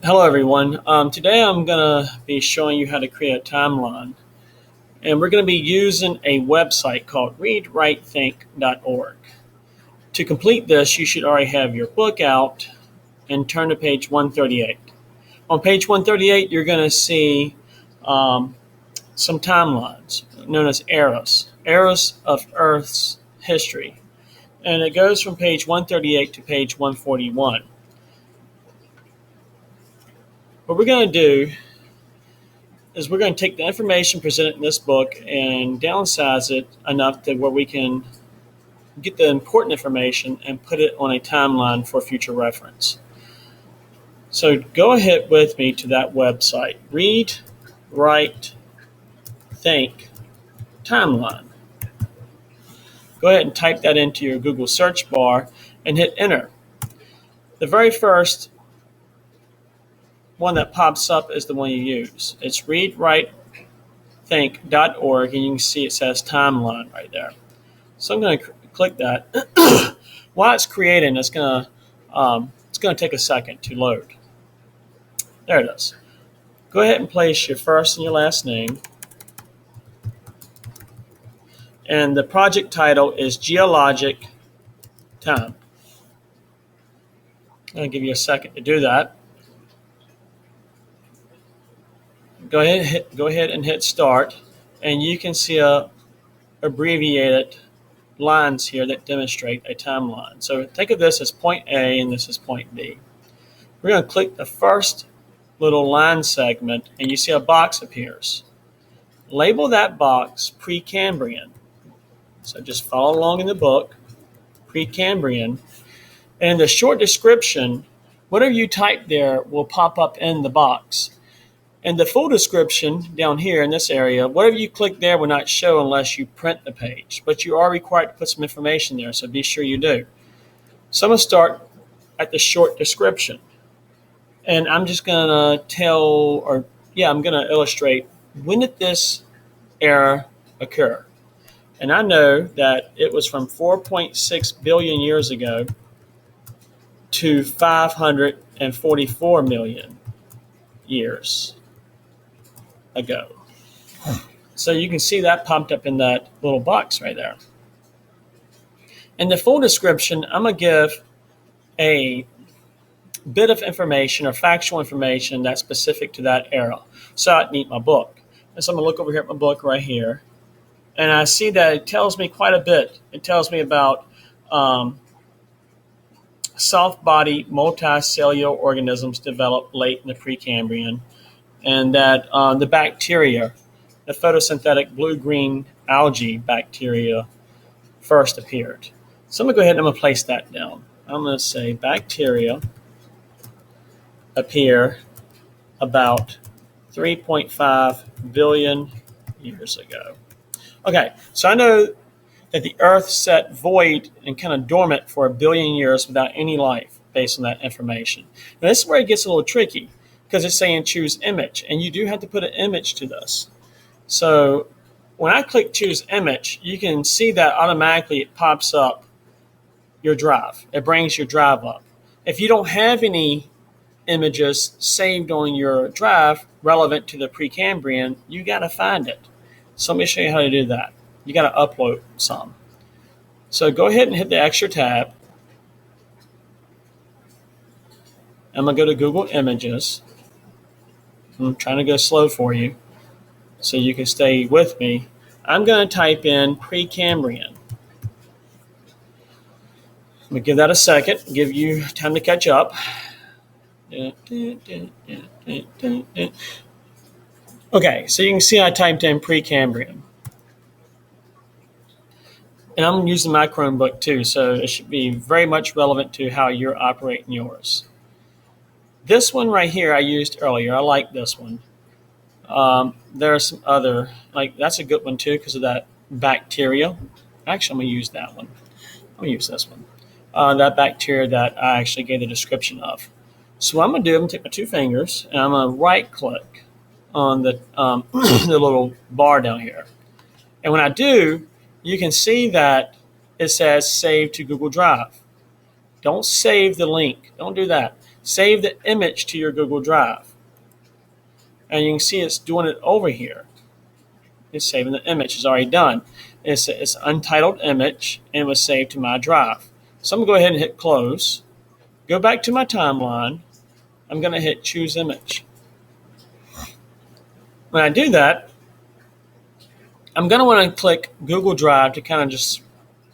Hello everyone. Today I'm going to be showing you how to create a timeline, and we're going to be using a website called readwritethink.org. To complete this, you should already have your book out and turn to page 138. On page 138, you're going to see some timelines known as eras of Earth's history, and it goes from page 138 to page 141. What we're going to do is we're going to take the information presented in this book and downsize it enough to where we can get the important information and put it on a timeline for future reference. So go ahead with me to that website, Read, Write, Think, Timeline. Go ahead and type that into your Google search bar and hit enter. The very first one that pops up is the one you use. It's readwritethink.org, and you can see it says timeline right there. So I'm going to click that. While it's creating, it's going to take a second to load. There it is. Go ahead and place your first and your last name. And the project title is Geologic Time. I'm going to give you a second to do that. Go ahead and hit start, and you can see abbreviated lines here that demonstrate a timeline. So think of this as point A and this is point B. We're going to click the first little line segment, and you see a box appears. Label that box Precambrian. So just follow along in the book, Precambrian. And in the short description, whatever you type there will pop up in the box. And the full description down here in this area, whatever you click there will not show unless you print the page. But you are required to put some information there, so be sure you do. So I'm going to start at the short description. And I'm just going to I'm going to illustrate when did this era occur. And I know that it was from 4.6 billion years ago to 544 million years ago. So you can see that popped up in that little box right there. In the full description, I'm going to give a bit of information or factual information that's specific to that era. So I need my book. And so I'm going to look over here at my book right here. And I see that it tells me quite a bit. It tells me about soft-bodied multicellular organisms developed late in the Precambrian, and that the bacteria, the photosynthetic blue-green algae bacteria, first appeared. So I'm going to go ahead and I'm going to place that down. I'm going to say bacteria appear about 3.5 billion years ago. Okay, so I know that the Earth sat void and kind of dormant for 1 billion years without any life based on that information. Now this is where it gets a little tricky because it's saying choose image, and you do have to put an image to this. So when I click choose image, you can see that automatically it pops up your drive. It brings your drive up. If you don't have any images saved on your drive relevant to the Precambrian, you got to find it. So let me show you how to do that. You got to upload some. So go ahead and hit the extra tab. I'm going to go to Google Images. I'm trying to go slow for you so you can stay with me. I'm going to type in Precambrian. Let me give that a second, give you time to catch up. Okay, so you can see I typed in Precambrian. And I'm using my Chromebook too, so it should be very much relevant to how you're operating yours. This one right here I used earlier. I like this one. There are some other, like that's a good one too because of that bacteria. Actually, I'm going to use that one. I'm going to use this one. That bacteria that I actually gave the description of. So what I'm going to do, I'm going to take my two fingers and I'm going to right click on the, the little bar down here. And when I do, you can see that it says save to Google Drive. Don't save the link. Don't do that. save the image to your Google Drive. And you can see it's doing it over here. It's saving the image. It's already done. It's an untitled image, and it was saved to my drive. So I'm going to go ahead and hit close. Go back to my timeline. I'm going to hit choose image. When I do that, I'm going to want to click Google Drive to kind of just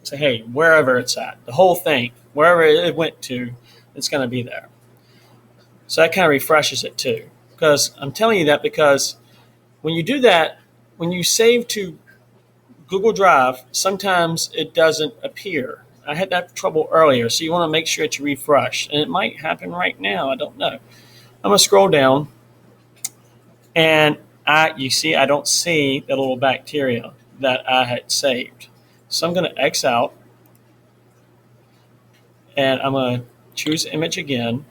say, hey, wherever it's at, the whole thing, wherever it went to, it's going to be there. So that kind of refreshes it too. Because I'm telling you that because when you do that, when you save to Google Drive, sometimes it doesn't appear. I had that trouble earlier, so you want to make sure that you refresh. And it might happen right now. I don't know. I'm going to scroll down, and you see I don't see the little bacteria that I had saved. So I'm going to X out, and I'm going to choose image again.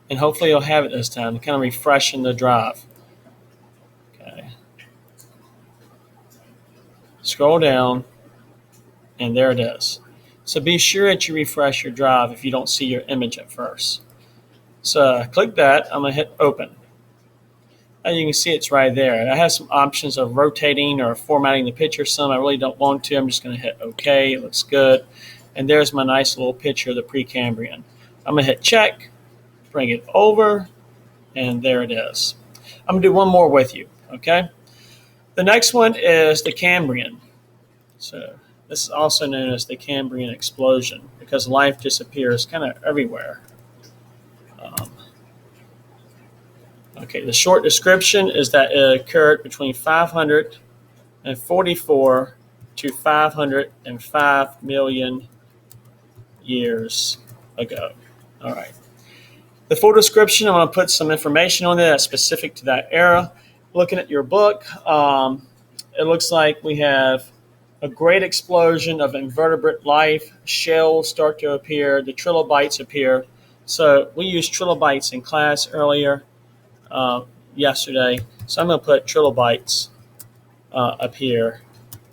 And hopefully you'll have it this time, kind of refreshing the drive. Okay. Scroll down, and there it is. So be sure that you refresh your drive if you don't see your image at first. So click that. I'm going to hit open. And you can see it's right there. I have some options of rotating or formatting the picture. Some I really don't want to. I'm just going to hit OK. It looks good. And there's my nice little picture of the Precambrian. I'm going to hit check, bring it over, and there it is. I'm going to do one more with you. Okay. The next one is the Cambrian. So this is also known as the Cambrian explosion because life disappears kind of everywhere. Okay, the short description is that it occurred between 544 to 505 million years ago. All right. The full description, I'm going to put some information on there that's specific to that era. Looking at your book, it looks like we have a great explosion of invertebrate life. Shells start to appear. The trilobites appear. So we used trilobites in class earlier yesterday. So I'm going to put trilobites up here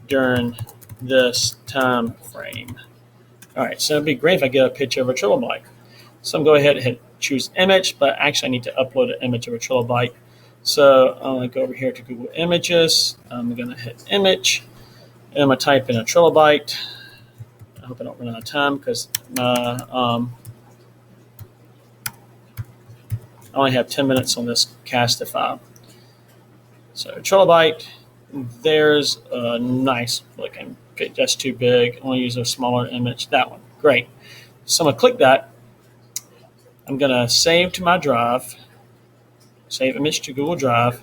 during this time frame. All right, so it'd be great if I get a picture of a trilobite. So I'm going to go ahead and hit choose image, but actually I need to upload an image of a trilobite. So I'm going to go over here to Google Images. I'm going to hit image, and I'm going to type in a trilobite. I hope I don't run out of time because I only have 10 minutes on this Castify. So trilobite, there's a nice looking. Okay, that's too big. I want to use a smaller image. That one, great. So I'm going to click that. I'm going to save to my drive. Save image to Google Drive.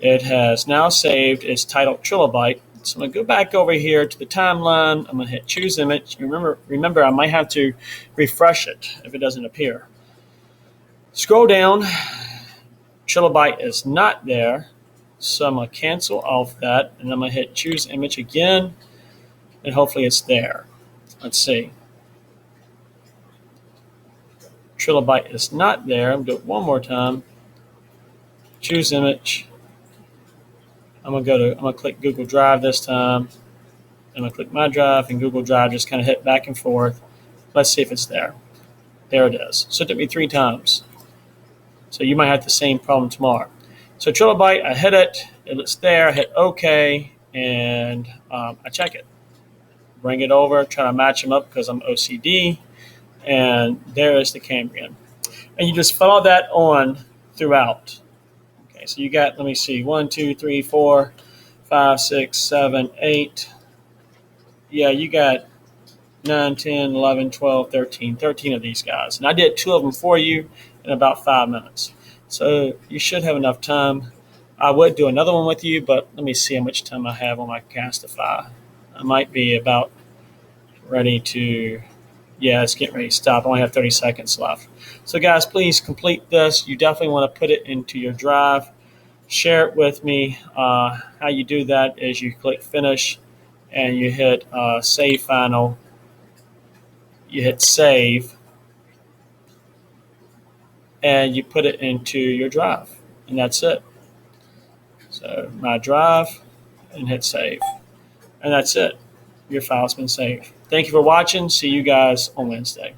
It has now saved. It's titled trilobite. So I'm going to go back over here to the timeline. I'm going to hit choose image. Remember, I might have to refresh it if it doesn't appear. Scroll down. Trilobite is not there. So I'm going to cancel off that, and I'm going to hit choose image again, and hopefully it's there. Let's see. Trilobite is not there. I'm going to do it one more time. Choose image. I'm going to click Google Drive this time. I'm going to click my drive, and Google Drive just kind of hit back and forth. Let's see if it's there. There it is. So it took me 3 times. So you might have the same problem tomorrow. So trilobite, I hit it. It's there. I hit OK, and I check it. Bring it over, try to match them up because I'm OCD. And there is the Cambrian. And you just follow that on throughout. Okay, so you got, let me see, 1, 2, 3, 4, 5, 6, 7, 8. Yeah, you got 9, 10, 11, 12, 13 of these guys. And I did 2 of them for you in about 5 minutes. So you should have enough time. I would do another one with you, but let me see how much time I have on my Castify. I might be about ready to, yeah, it's getting ready to stop. I only have 30 seconds left. So guys, please complete this. You definitely want to put it into your drive. Share it with me. How you do that is you click finish and you hit save final. You hit save and you put it into your drive, and that's it. So my drive and hit save, and that's it. Your file's been saved. Thank you for watching. See you guys on Wednesday.